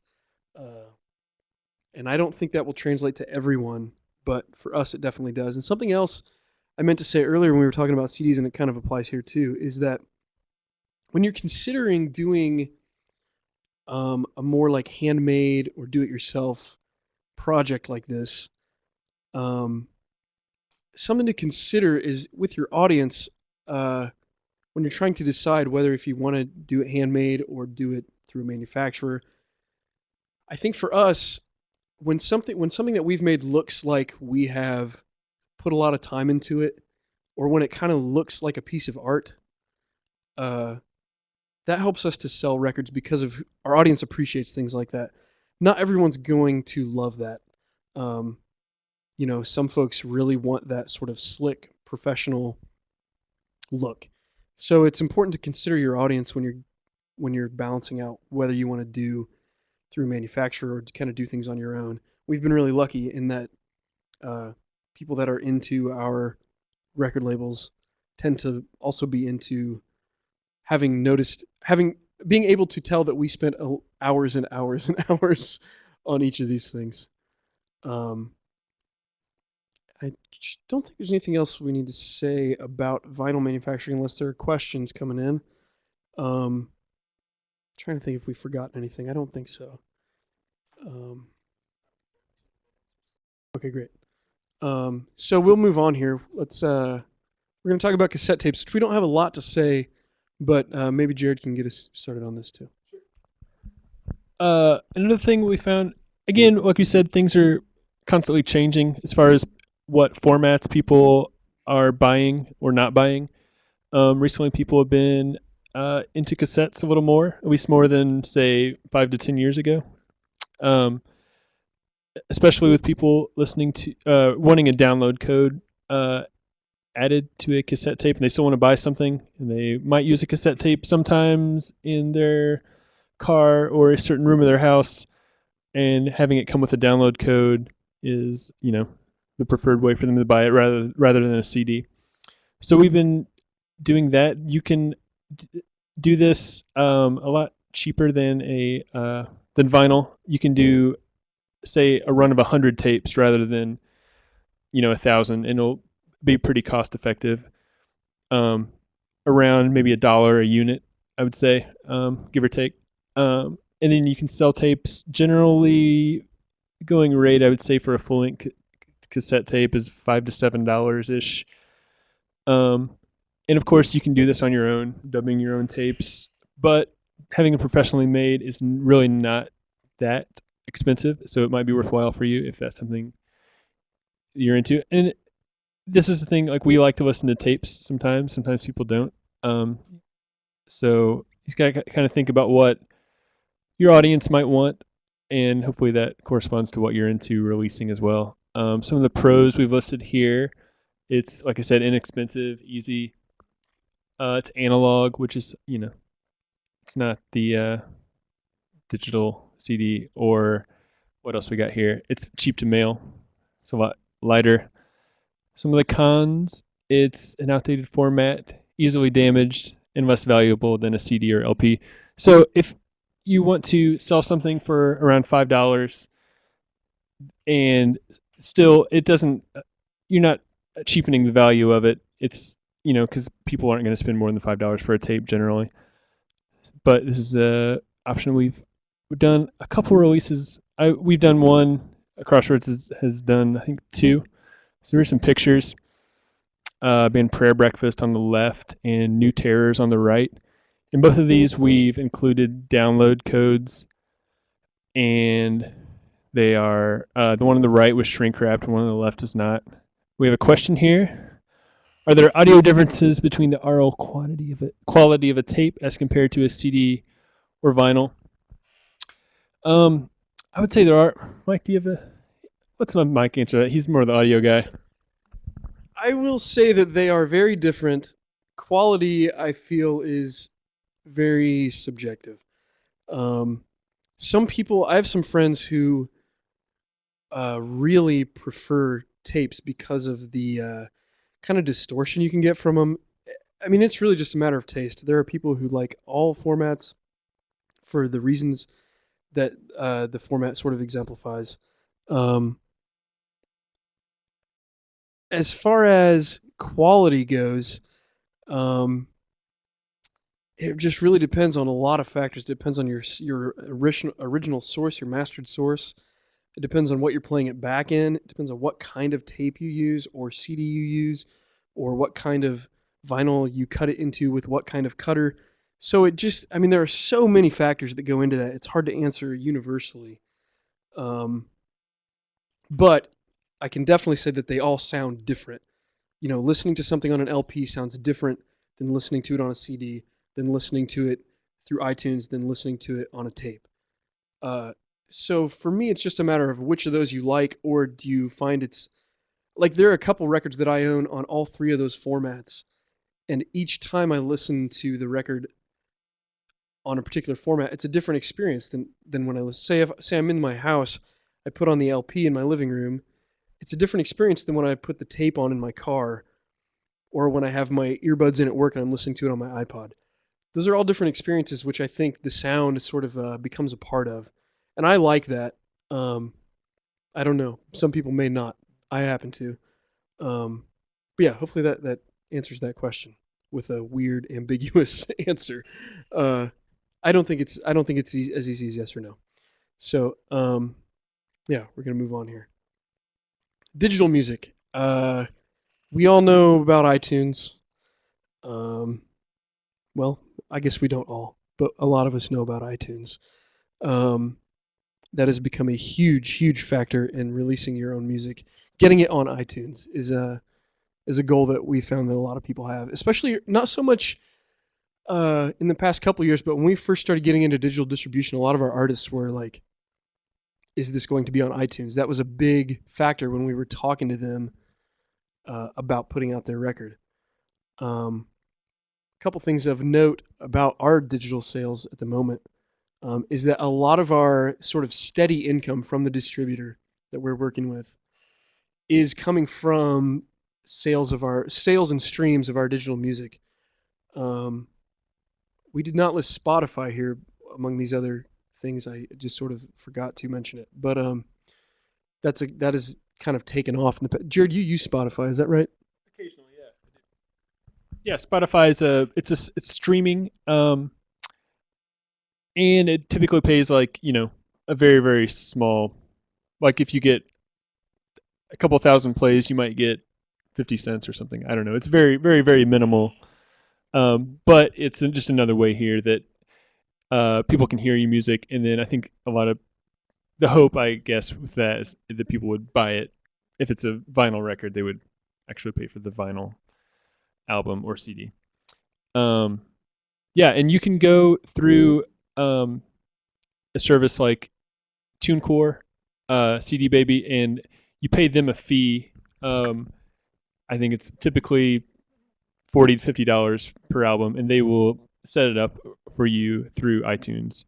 And I don't think that will translate to everyone, but for us it definitely does. And something else I meant to say earlier when we were talking about CDs, and it kind of applies here too, is that when you're considering doing a more like handmade or do-it-yourself project like this, something to consider is with your audience, when you're trying to decide whether if you want to do it handmade or do it through a manufacturer. I think for us, when something that we've made looks like we have put a lot of time into it, or when it kind of looks like a piece of art, that helps us to sell records because of our audience appreciates things like that. Not everyone's going to love that. Some folks really want that sort of slick, professional look. So it's important to consider your audience when you're balancing out whether you want to do through a manufacturer or kind of do things on your own. We've been really lucky in that people that are into our record labels tend to also be into being able to tell that we spent hours and hours and hours on each of these things. I don't think there's anything else we need to say about vinyl manufacturing unless there are questions coming in. Trying to think if we've forgotten anything. I don't think so. Okay, great. So we'll move on here. We're going to talk about cassette tapes, which we don't have a lot to say, but maybe Jared can get us started on this too. Another thing we found, again, like we said, things are constantly changing as far as what formats people are buying or not buying. Recently, people have been into cassettes a little more, at least more than, say, 5 to 10 years ago. Especially with people listening to wanting a download code added to a cassette tape, and they still want to buy something, and they might use a cassette tape sometimes in their car or a certain room of their house, and having it come with a download code is, the preferred way for them to buy it rather than a CD. So we've been doing that. You can do this a lot cheaper than than vinyl. You can do, say, a run of 100 tapes rather than 1,000, and it'll be pretty cost effective. Around maybe $1 a unit, I would say, give or take. And then you can sell tapes. Generally, going rate, I would say, for a full length cassette tape is $5 to $7 ish. And of course, you can do this on your own, dubbing your own tapes. But having it professionally made is really not that expensive, so it might be worthwhile for you if that's something you're into. And this is the thing, like, we like to listen to tapes sometimes people don't. So you got to kind of think about what your audience might want, and hopefully that corresponds to what you're into releasing as well. Some of the pros we've listed here, it's, like I said, inexpensive, easy. It's analog, which is, it's not the digital CD. Or what else we got here? It's cheap to mail. It's a lot lighter. Some of the cons, it's an outdated format, easily damaged, and less valuable than a CD or LP. So if you want to sell something for around $5 and still you're not cheapening the value of it. It's, because people aren't going to spend more than $5 for a tape generally. But this is an option. We've done a couple releases. We've done one. Crossroads has done, I think, 2. So here's some pictures. band Prayer Breakfast on the left and New Terrors on the right. In both of these, we've included download codes, and they are the one on the right was shrink wrapped, and one on the left is not. We have a question here. Are there audio differences between the RL quality of a tape as compared to a CD or vinyl? I would say there are. Mike, do you have what's my Mike answer that? He's more the audio guy. I will say that they are very different. Quality, I feel, is very subjective. Some people, I have some friends who really prefer tapes because of the kind of distortion you can get from them. I mean, it's really just a matter of taste. There are people who like all formats for the reasons that the format sort of exemplifies. As far as quality goes, it just really depends on a lot of factors. It depends on your original source, your mastered source. It depends on what you're playing it back in. It depends on what kind of tape you use or CD you use, or what kind of vinyl you cut it into with what kind of cutter. So it just, I mean, there are so many factors that go into that. It's hard to answer universally. But I can definitely say that they all sound different. You know, listening to something on an LP sounds different than listening to it on a CD, than listening to it through iTunes, than listening to it on a tape. So for me, it's just a matter of which of those you like, or do you find it's like there are a couple records that I own on all three of those formats, and each time I listen to the record on a particular format, it's a different experience than when I listen. Say I'm in my house, I put on the LP in my living room. It's a different experience than when I put the tape on in my car, or when I have my earbuds in at work and I'm listening to it on my iPod. Those are all different experiences, which I think the sound sort of becomes a part of. And I like that. I don't know. Some people may not. I happen to. But yeah, hopefully that answers that question with a weird, ambiguous answer. I don't think it's as easy as yes or no. So yeah, we're gonna move on here. Digital music. We all know about iTunes. Well, I guess we don't all, but a lot of us know about iTunes. That has become a huge, huge factor in releasing your own music. Getting it on iTunes is a goal that we found that a lot of people have, especially not so much in the past couple of years, but when we first started getting into digital distribution, a lot of our artists were like, is this going to be on iTunes? That was a big factor when we were talking to them about putting out their record. A couple things of note about our digital sales at the moment is that a lot of our sort of steady income from the distributor that we're working with is coming from sales and streams of our digital music. We did not list Spotify here among these other things. I just sort of forgot to mention it, but that is kind of taken off in the past. Jared, you use Spotify, is that right? Occasionally, yeah. Yeah, Spotify is it's streaming, and it typically pays like a very very small. Like if you get a couple thousand plays, you might get 50 cents or something. I don't know. It's very very very minimal, but it's just another way here that people can hear your music, and then I think a lot of the hope, I guess, with that is that people would buy it. If it's a vinyl record, they would actually pay for the vinyl album or CD. Yeah, and you can go through a service like TuneCore, CD Baby, and you pay them a fee. I think it's typically $40 to $50 per album, and they will set it up for you through iTunes.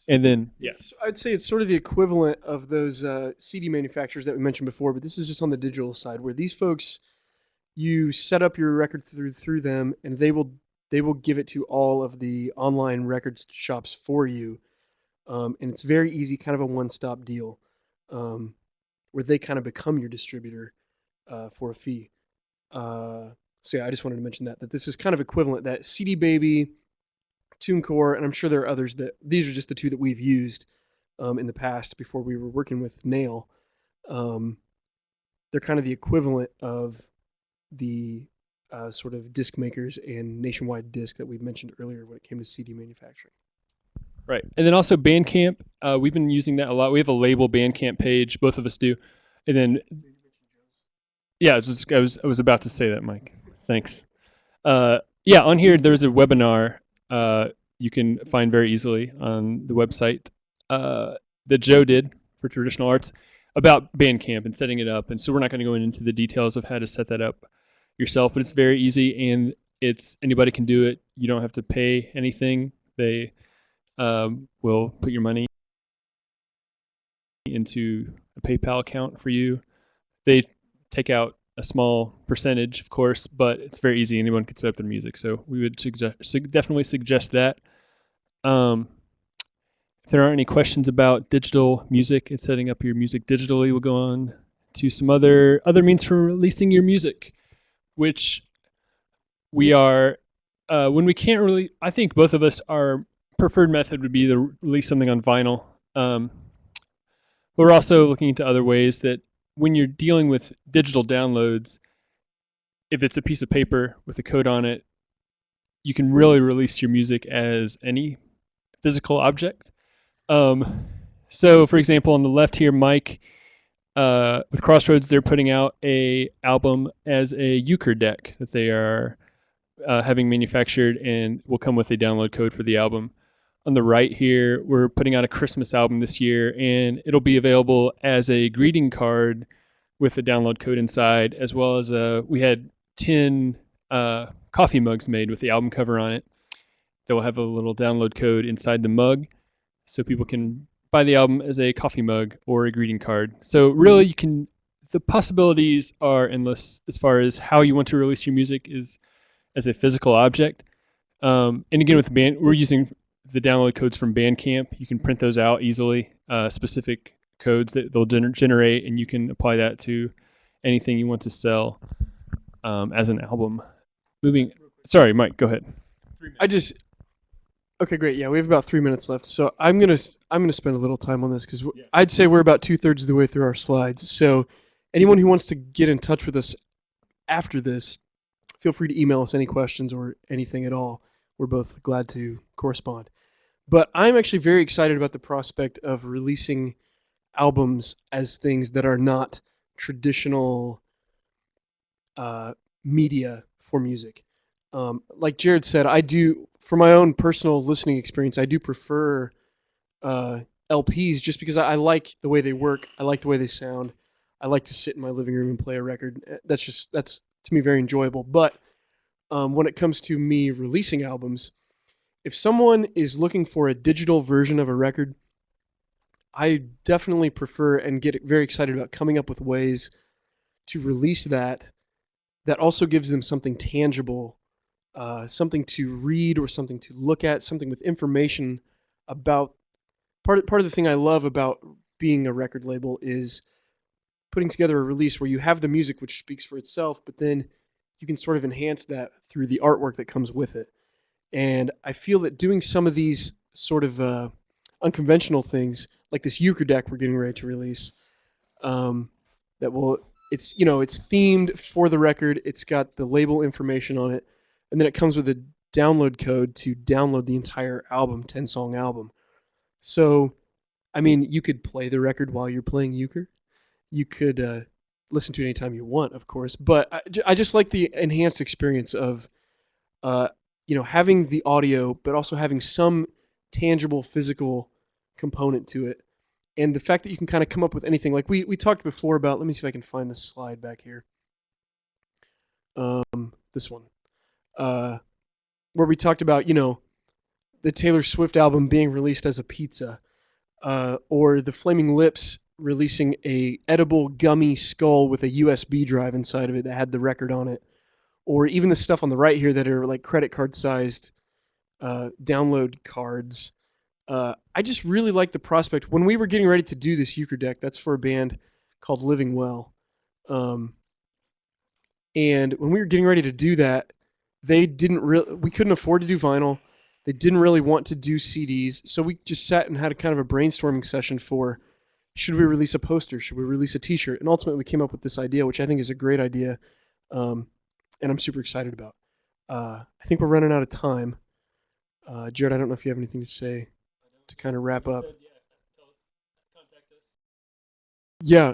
And then, yeah, I'd say it's sort of the equivalent of those CD manufacturers that we mentioned before, but this is just on the digital side, where these folks, you set up your record through them, and they will give it to all of the online record shops for you, and it's very easy, kind of a one-stop deal, where they kind of become your distributor for a fee. So yeah, I just wanted to mention that this is kind of equivalent. That CD Baby, TuneCore, and I'm sure there are others that these are just the two that we've used in the past before we were working with Nail. They're kind of the equivalent of the sort of disc makers and Nationwide Disc that we mentioned earlier when it came to CD manufacturing. Right. And then also Bandcamp. We've been using that a lot. We have a label Bandcamp page. Both of us do. And then, yeah, I was about to say that, Mike. Thanks. Yeah, on here, there's a webinar you can find very easily on the website that Joe did for Traditional Arts about Bandcamp and setting it up. And so we're not going to go into the details of how to set that up yourself, but it's very easy and anybody can do it. You don't have to pay anything. They will put your money into a PayPal account for you. They take out a small percentage, of course, but it's very easy. Anyone can set up their music. So we would definitely suggest that. If there aren't any questions about digital music and setting up your music digitally, we'll go on to some other means for releasing your music, which we are, when we can't really, I think both of us, our preferred method would be to release something on vinyl. But we're also looking into other ways that when you're dealing with digital downloads, if it's a piece of paper with a code on it, you can really release your music as any physical object. So, for example, on the left here, Mike, with Crossroads, they're putting out a album as a euchre deck that they are having manufactured and will come with a download code for the album. On the right here, we're putting out a Christmas album this year, and it'll be available as a greeting card with a download code inside, as well as we had 10 coffee mugs made with the album cover on it that will have a little download code inside the mug, so people can buy the album as a coffee mug or a greeting card. So really, the possibilities are endless as far as how you want to release your music is as a physical object. And again, with we're using the download codes from Bandcamp. You can print those out easily, specific codes that they'll generate, and you can apply that to anything you want to sell as an album. Sorry, Mike, go ahead. Okay, great. Yeah, we have about 3 minutes left, so I'm gonna spend a little time on this because I'd say we're about 2/3 of the way through our slides. So anyone who wants to get in touch with us after this, feel free to email us any questions or anything at all. We're both glad to correspond. But I'm actually very excited about the prospect of releasing albums as things that are not traditional media for music. Like Jared said, I do, for my own personal listening experience, I do prefer LPs just because I like the way they work. I like the way they sound. I like to sit in my living room and play a record. That's to me very enjoyable. But when it comes to me releasing albums, if someone is looking for a digital version of a record, I definitely prefer and get very excited about coming up with ways to release that also gives them something tangible, something to read or something to look at, something with information about. Part of the thing I love about being a record label is putting together a release where you have the music which speaks for itself, but then you can sort of enhance that through the artwork that comes with it. And I feel that doing some of these sort of unconventional things, like this euchre deck we're getting ready to release, it's themed for the record. It's got the label information on it, and then it comes with a download code to download the entire album, 10-song album. So, I mean, you could play the record while you're playing euchre. You could listen to it anytime you want, of course. But I just like the enhanced experience of, having the audio, but also having some tangible physical component to it. And the fact that you can kind of come up with anything. Like we talked before about, let me see if I can find this slide back here. This one. Where we talked about, the Taylor Swift album being released as a pizza. Or the Flaming Lips releasing a edible gummy skull with a USB drive inside of it that had the record on it. Or even the stuff on the right here that are like credit card sized download cards. I just really like the prospect. When we were getting ready to do this euchre deck, that's for a band called Living Well. And when we were getting ready to do that, we couldn't afford to do vinyl. They didn't really want to do CDs. So we just sat and had a kind of a brainstorming session for, should we release a poster? Should we release a t-shirt? And ultimately we came up with this idea, which I think is a great idea. and I'm super excited about. I think we're running out of time. Jared, I don't know if you have anything to say to kind of wrap up. Yeah,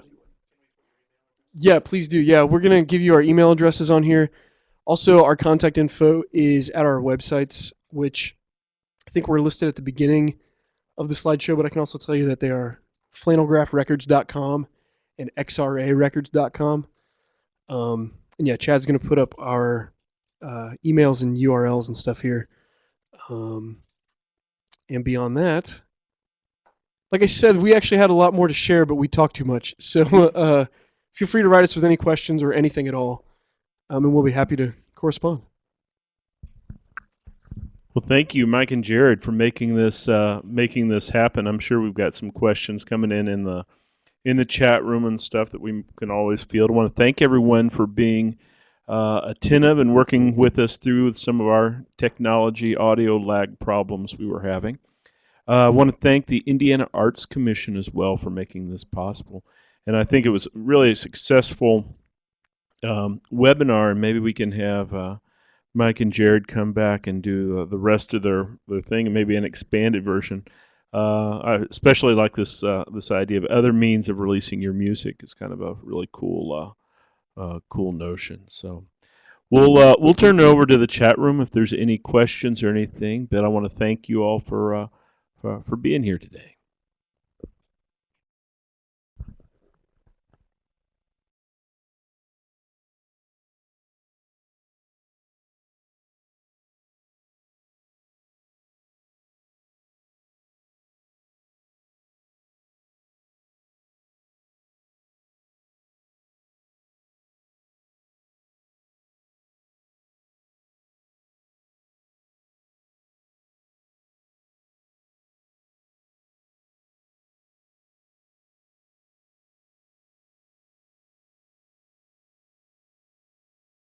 yeah, please do. Yeah, we're gonna give you our email addresses on here. Also, our contact info is at our websites, which I think were listed at the beginning of the slideshow, but I can also tell you that they are flannelgraphrecords.com and xrarecords.com. And yeah, Chad's going to put up our emails and URLs and stuff here. And beyond that, like I said, we actually had a lot more to share, but we talked too much. So feel free to write us with any questions or anything at all, and we'll be happy to correspond. Well, thank you, Mike and Jared, for making this happen. I'm sure we've got some questions coming in the chat room and stuff that we can always field. I want to thank everyone for being attentive and working with us through some of our technology audio lag problems we were having. I want to thank the Indiana Arts Commission as well for making this possible. And I think it was really a successful webinar, and maybe we can have Mike and Jared come back and do the rest of their thing, and maybe an expanded version. I especially like this idea of other means of releasing your music. It's kind of a really cool notion. So we'll turn it over to the chat room if there's any questions or anything. But I want to thank you all for being here today.